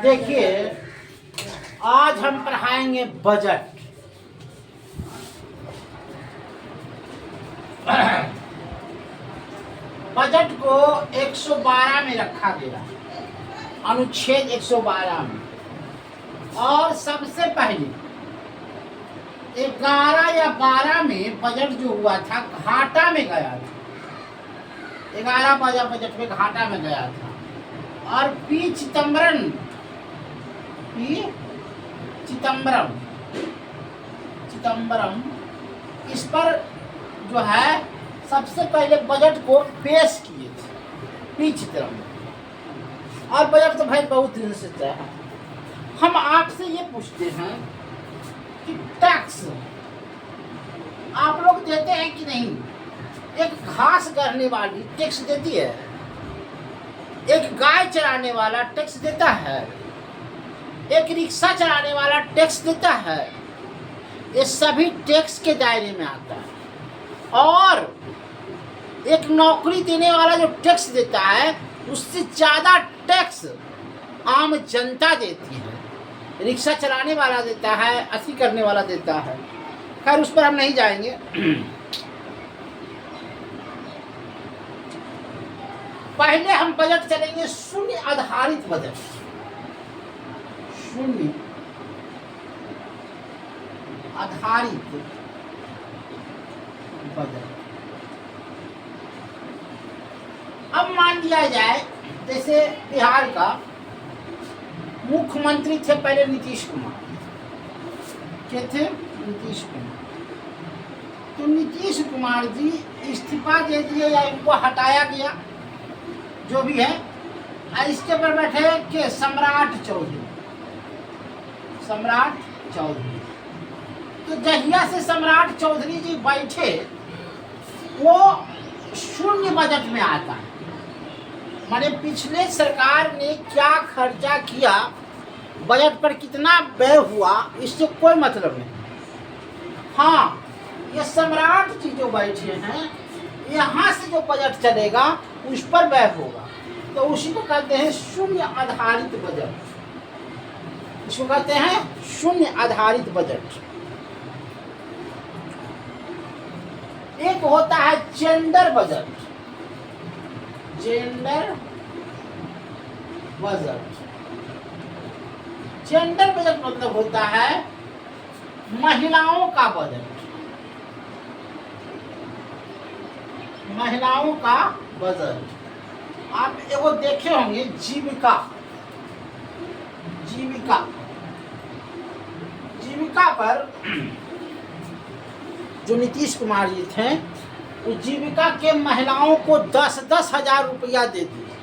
देखिए, आज हम पढ़ाएंगे बजट। बजट को 112 में रखा गया, अनुच्छेद 112 में। और सबसे पहले 11 या 12 में बजट जो हुआ था घाटा में गया था। 11 बजट में घाटा में गया था। और पी चिदम्बरम इस पर जो है सबसे पहले बजट को पेश किए थे, पी चिदम्बरम। और बजट तो भाई बहुत दिन से तय है। हम आपसे ये पूछते हैं कि टैक्स आप लोग देते हैं कि नहीं? एक घास गढ़ने वाली टैक्स देती है, एक गाय चराने वाला टैक्स देता है, एक रिक्शा चलाने वाला टैक्स देता है। ये सभी टैक्स के दायरे में आता है। और एक नौकरी देने वाला जो टैक्स देता है उससे ज़्यादा टैक्स आम जनता देती है। रिक्शा चलाने वाला देता है, अति करने वाला देता है। खैर उस पर हम नहीं जाएंगे। पहले हम बजट चलेंगे शून्य आधारित बजट। शून्य आधारित बजट। अब मान लिया जाए जैसे बिहार का मुख्यमंत्री थे पहले नीतीश कुमार। क्या थे? नीतीश कुमार। तो नीतीश कुमार जी इस्तीफा दे दिए या इनको हटाया गया, जो भी है। और इसके पर बैठे के सम्राट चौधरी। सम्राट चौधरी। तो जहिया से सम्राट चौधरी जी बैठे वो शून्य बजट में आता है। माने पिछले सरकार ने क्या खर्चा किया, बजट पर कितना व्यय हुआ, इससे कोई मतलब नहीं। हाँ, ये सम्राट जी जो बैठे हैं यहाँ से जो बजट चलेगा उस पर व्यय होगा। तो उसी को कहते हैं शून्य आधारित बजट। इसको कहते हैं शून्य आधारित बजट। एक होता है gender budget. Gender budget. Gender budget मतलब होता है महिलाओं का बजट। महिलाओं का बजट। आप एगो देखे होंगे जीविका। जीविका जीविका पर जो नीतीश कुमार जी थे उस जीविका के महिलाओं को 10-10 हजार रुपया दे दिए।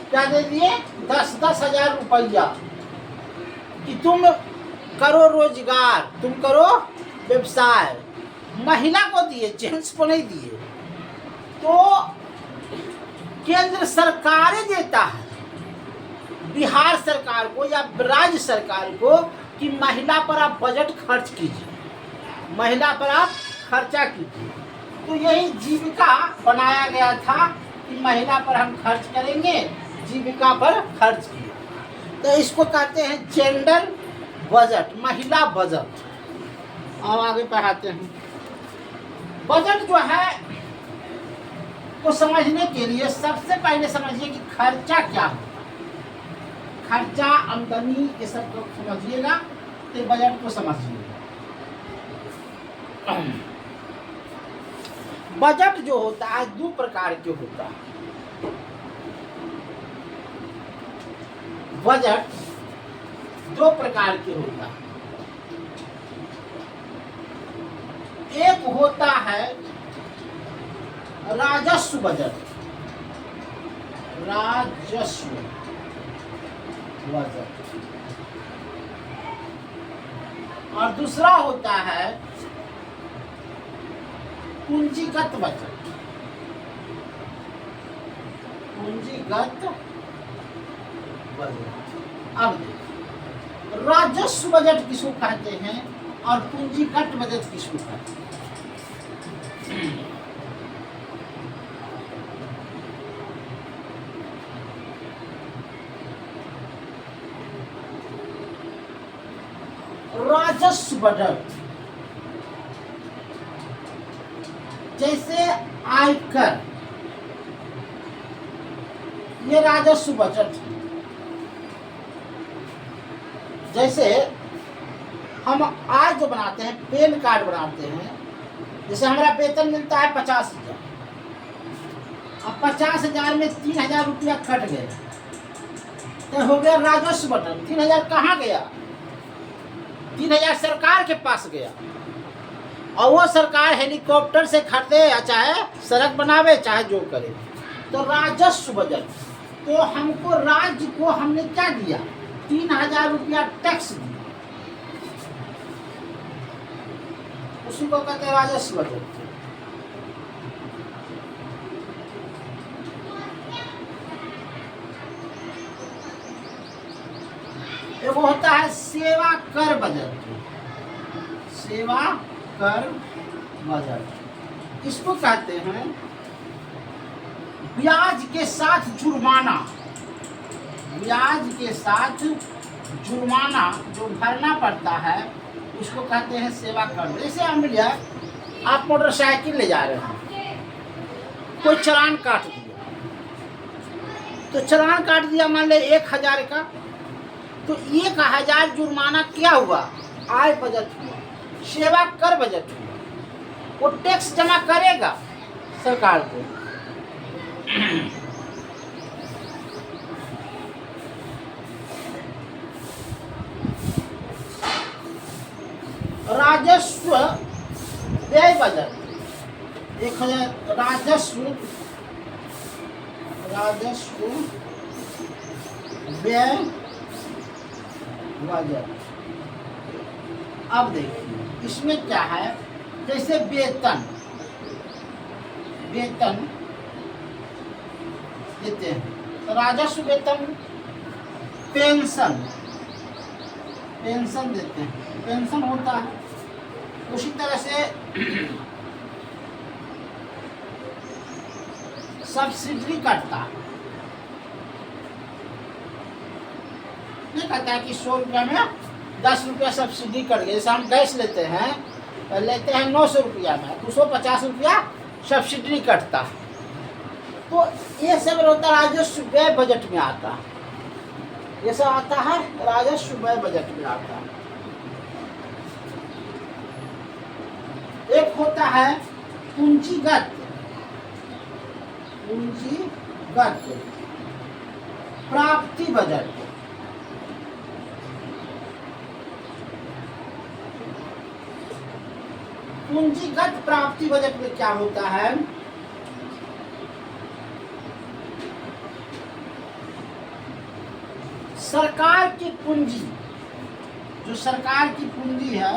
क्या दे दिए? 10-10 हजार रुपया कि तुम करो रोजगार, तुम करो व्यवसाय। महिला को दिए, जेंट्स को नहीं दिए। तो केंद्र सरकार देता है बिहार सरकार को या राज्य सरकार को कि महिला पर आप बजट खर्च कीजिए, महिला पर आप खर्चा कीजिए। तो यही जीविका बनाया गया था कि महिला पर हम खर्च करेंगे, जीविका पर खर्च किए। तो इसको कहते हैं जेंडर बजट, महिला बजट। अब आगे पढ़ाते हैं। बजट जो है को समझने के लिए सबसे पहले समझिए कि खर्चा क्या है। खर्चा, आमदनी, ये सब को समझिएगा तो बजट को समझिएगा। बजट जो होता है दो प्रकार के होता है। बजट दो प्रकार के होता है। एक होता है राजस्व बजट। राजस्व बजट। और दूसरा होता है पूंजीगत बजट। पूंजीगत बजट। अब देखिए राजस्व बजट किसको कहते हैं और पूंजीगत बजट किसको कहते हैं? राजस्व बजट, जैसे आयकर, ये राजस्व बजट है। जैसे हम आय जो बनाते हैं, पैन कार्ड बनाते हैं, जैसे हमारा वेतन मिलता है 50,000, अब 50,000 में 3,000 रुपया कट गए तो हो गया राजस्व बटन। 3,000 कहाँ गया? 3,000 सरकार के पास गया, और वो सरकार हेलीकॉप्टर से खरीदे या चाहे सड़क बनावे चाहे जो करे। तो राजस्व बजट, तो हमको राज्य को हमने क्या दिया? 3,000 रुपया टैक्स दिया, उसी को कहते हैं राजस्व बजट। एगो होता है सेवा कर बजट, सेवा कर बजट, इसको कहते हैं ब्याज के साथ जुर्माना, ब्याज के साथ जुर्माना जो भरना पड़ता है उसको कहते हैं सेवा कर। जैसे हम लिया, आप मोटरसाइकिल ले जा रहे हैं, कोई चालान काट दिया, तो चालान काट दिया मान ले 1,000 का, तो 1,000 जुर्माना क्या हुआ? आय बजट हुआ, सेवा कर बजट हुआ। वो टैक्स जमा करेगा सरकार को। राजस्व व्यय बजट, 1,000 राजस्व व्यय बजट। अब देखिए इसमें क्या है, जैसे वेतन देते हैं, राजस्व वेतन, पेंशन देते हैं, पेंशन होता है। उसी तरह से सब्सिडी कटता है, नहीं कहता है कि 100 रुपया में 10 रुपया सब्सिडी कट गया। जैसे हम गैस लेते हैं 900 रुपया में 250 रुपया सब्सिडी कटता है। तो ये सब होता राजस्व व्यय बजट में आता है, ये सब आता है राजस्व व्यय बजट में आता है। एक होता है पूंजीगत प्राप्ति बजट। पूंजीगत प्राप्ति बजट में क्या होता है? सरकार की पूंजी, जो सरकार की पूंजी है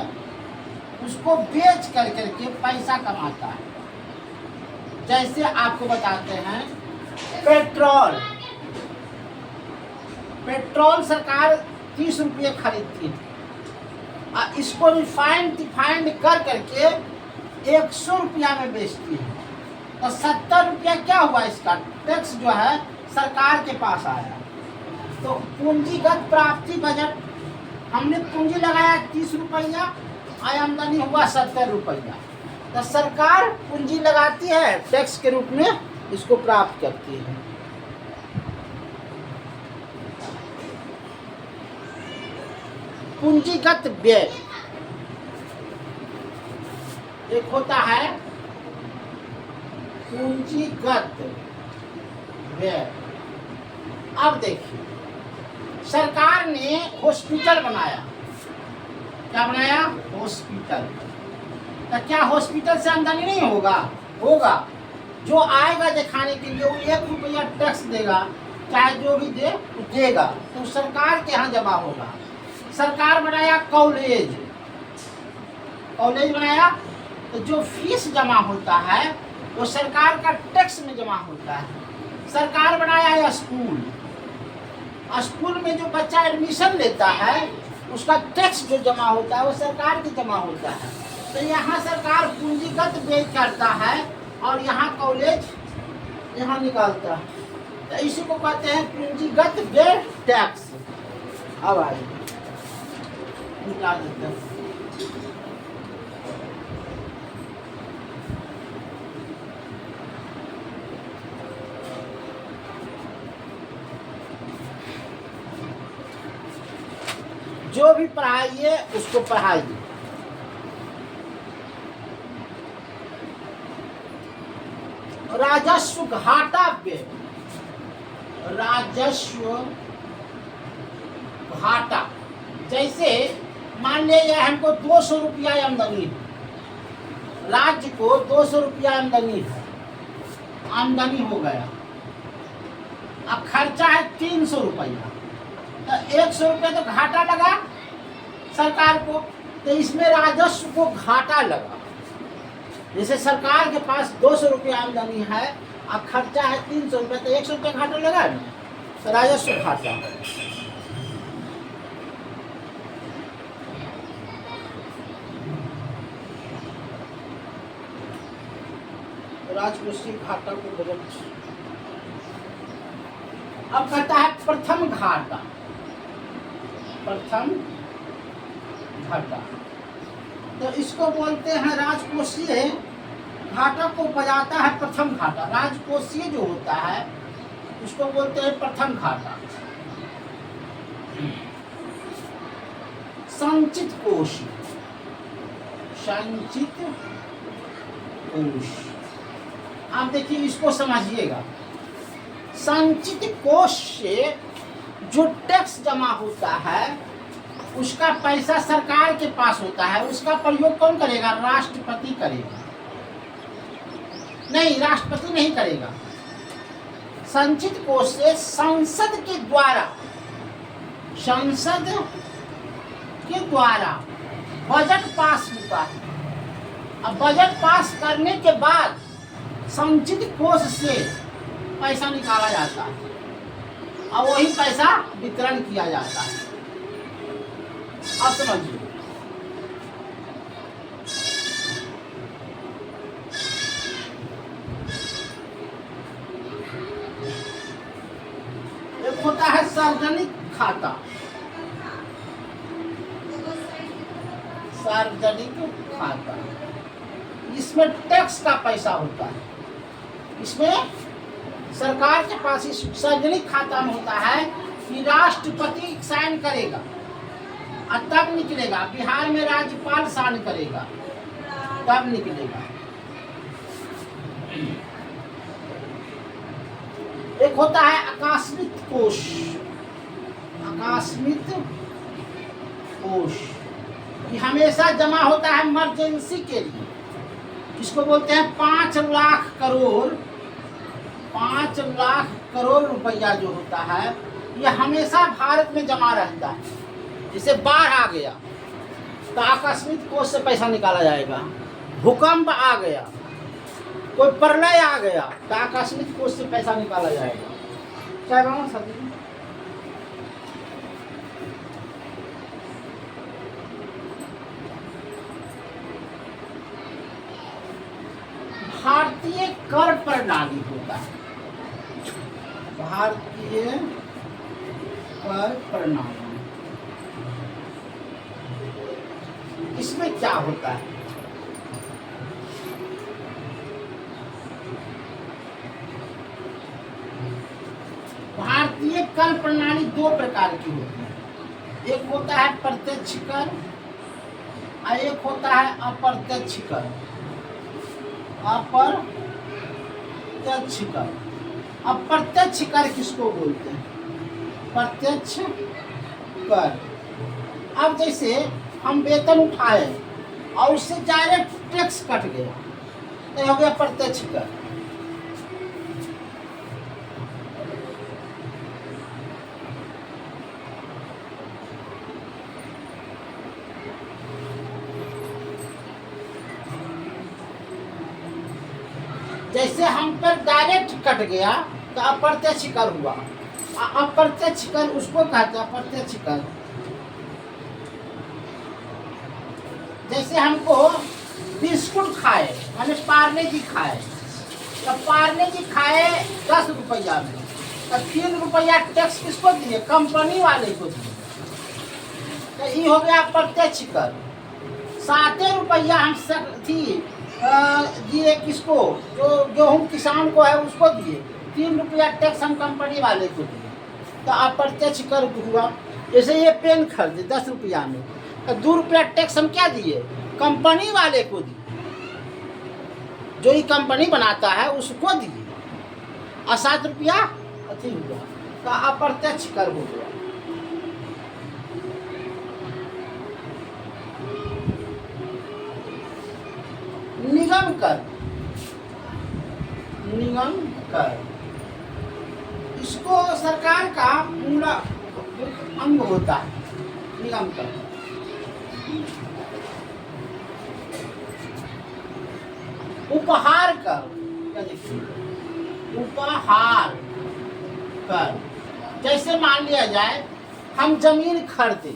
उसको बेच करके पैसा कमाता है। जैसे आपको बताते हैं पेट्रोल सरकार 30 रुपये खरीदती है, और इसको रिफाइंड कर करके 100 रुपया में बेचती है। तो 70 रुपया क्या हुआ? इसका टैक्स जो है सरकार के पास आया। तो पूंजीगत प्राप्ति बजट, हमने पूंजी लगाया 30 रुपया, आय आमदनी हुआ 70 रुपया, तो सरकार पूंजी लगाती है, टैक्स के रूप में इसको प्राप्त करती है। पूंजीगत व्यय, एक होता है पूंजीगत व्यय। अब देखिए सरकार ने हॉस्पिटल बनाया, क्या बनाया? हॉस्पिटल। तो क्या हॉस्पिटल से आमदनी नहीं होगा? जो आएगा दिखाने के लिए वो 1 रुपया टैक्स देगा, चाहे जो भी देगा, तो सरकार के यहाँ जमा होगा। सरकार बनाया कॉलेज बनाया, तो जो फीस जमा होता है वो सरकार का टैक्स में जमा होता है। सरकार बनाया स्कूल में जो बच्चा एडमिशन लेता है उसका टैक्स जो जमा होता है वो सरकार के जमा होता है। तो यहाँ सरकार पूंजीगत व्यय करता है और यहाँ कॉलेज यहाँ निकालता है, तो इसी को कहते हैं पूंजीगत व्यय टैक्स। अब आइए निकाल देते हैं। जो भी पढ़ाइए उसको पढ़ाइए। राजस्व घाटा पे, राजस्व घाटा, जैसे मान लिया हमको 200 रुपया आमदनी है, राज्य को 200 रुपया आमदनी है, आमदनी हो गया, अब खर्चा है 300 रुपया, तो 100 रुपया तो घाटा लगा सरकार को, तो इसमें राजस्व को घाटा लगा। जैसे सरकार के पास 200 रुपया आमदनी है और खर्चा है 300 रुपया, तो 100 रुपया घाटा लगा ना, तो राजस्व घाटा। राजकोषीय घाटा को बजट। अब कहता है प्रथम घाटा, प्रथम घाटा, तो इसको बोलते हैं राजकोषीय घाटा को बजाता है प्रथम घाटा। राजकोषीय जो होता है उसको बोलते हैं प्रथम घाटा। संचित कोष, संचित कोष, आप देखिए इसको समझिएगा। संचित कोष से जो टैक्स जमा होता है उसका पैसा सरकार के पास होता है, उसका प्रयोग कौन करेगा? राष्ट्रपति करेगा। नहीं, राष्ट्रपति नहीं करेगा। संचित कोष से संसद के द्वारा, संसद के द्वारा बजट पास होता है। अब बजट पास करने के बाद संचित कोष से पैसा निकाला जाता है और वही पैसा वितरण किया जाता है। आप समझिए, एक होता है सार्वजनिक खाता, सार्वजनिक खाता, इसमें टैक्स का पैसा होता है। इसमें सरकार के पास इस सार्वजनिक खाता में होता है कि राष्ट्रपति साइन करेगा और तब निकलेगा। बिहार में राज्यपाल साइन करेगा तब निकलेगा। एक होता है आकस्मिक कोष, आकस्मिक कोष, ये हमेशा जमा होता है इमरजेंसी के लिए। इसको बोलते हैं 5 लाख करोड़, 5 लाख करोड़ रुपया जो होता है ये हमेशा भारत में जमा रहता है। जैसे बाढ़ आ गया तो आकस्मिक कोष से पैसा निकाला जाएगा, भूकंप आ गया, कोई प्रलय आ गया तो आकस्मिक कोष से पैसा निकाला जाएगा। क्या कहूँ सर? भारतीय कर प्रणाली होता है, भारतीय कर प्रणाली, इसमें क्या होता है? भारतीय कर प्रणाली 2 प्रकार की होती है। एक होता है प्रत्यक्ष कर और एक होता है अप्रत्यक्ष कर। अप्रत्यक्ष कर, अप्रत्यक्ष कर किसको बोलते हैं? प्रत्यक्ष कर। अब जैसे हम वेतन उठाए और उससे डायरेक्ट टैक्स कट गया तो हो गया प्रत्यक्ष कर। जैसे हम पर डायरेक्ट कट गया तो अप्रत्यक्ष कर हुआ। अप्रत्यक्ष कर उसको कहते हैं अप्रत्यक्ष कर। जैसे हमको बिस्कुट खाए, मैंने पार्ले जी खाए, तो पार्ले जी खाए 10 रुपया में, तो 3 रुपया टैक्स किसको दिए? कंपनी वाले को दिए। तो ये हो गया अप्रत्यक्ष कर। 7 रुपया हम दिए किसको, जो गेहूँ किसान को है उसको दिए। 3 रुपया टैक्स हम कंपनी वाले को दिए, तो अप्रत्यक्ष कर हुआ। जैसे ये पेन खरीदे 10 रुपया में, तो 2 रुपया टैक्स हम क्या दिए, कंपनी वाले को दिए, जो ये कंपनी बनाता है उसको दिए, और 7 रुपया अति हुआ, तो अप्रत्यक्ष कर हो गया। निगम कर, निगम कर इसको सरकार का मूल अंग होता है, निगम कर। उपहार कर, क्या देखिए, उपहार कर। जैसे मान लिया जाए हम जमीन खरीदे,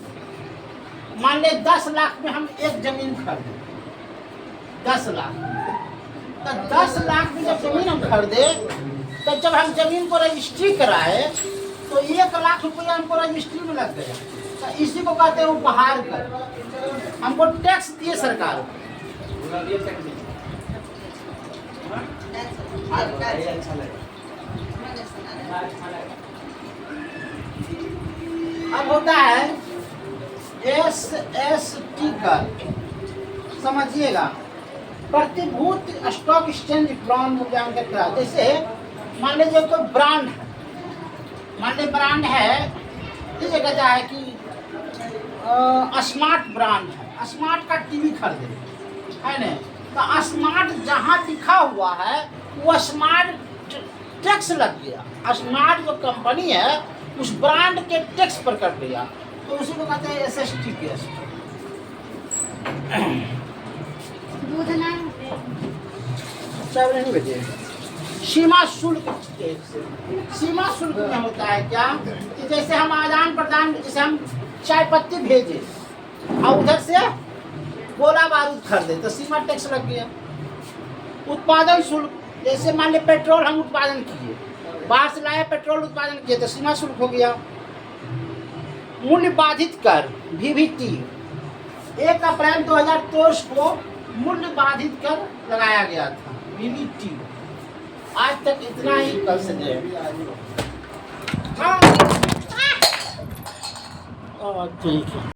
मान ले 10 लाख में हम एक जमीन खरीदे, 10 लाख, तो 10 लाख में जब जमीन हम खरीदे, तो जब हम जमीन को रजिस्ट्री कराए तो 1 लाख रुपया हमको रजिस्ट्री में लग गया, तो इसी को कहते हैं उपहार कर। हमको टैक्स दिए सरकार को। अब होता है SST कर, समझिएगा, प्रतिभूत स्टॉक एक्सचेंज प्लान मूल्यांकन करा। जैसे मान लीजिए कोई ब्रांड है, मान लीजिए ब्रांड है, इस जगह है कि स्मार्ट ब्रांड है, स्मार्ट का टीवी खरीदे, है ना, तो स्मार्ट जहाँ लिखा हुआ है वो स्मार्ट टैक्स लग गया। स्मार्ट जो कंपनी है उस ब्रांड के टैक्स पर कट गया, तो उसी को कहते हैं SST केस। नहीं बचे सीमा शुल्क टैक्स। सीमा शुल्क में होता है क्या कि जैसे हम आदान प्रदान, जैसे हम चाय पत्ती भेजे और उधर से गोला बारूद खरीदे तो सीमा टैक्स लग गया। उत्पादन शुल्क, जैसे मान लीजिए पेट्रोल हम उत्पादन किए, बाहर से लाए पेट्रोल उत्पादन किए तो सीमा शुल्क हो गया। मूल्य बाधित कर VVT, 1 अप्रैल 2023 को मूल्य बाधित कर लगाया गया था VVT। आज तक इतना ही कर सके। हाँ, ठीक है।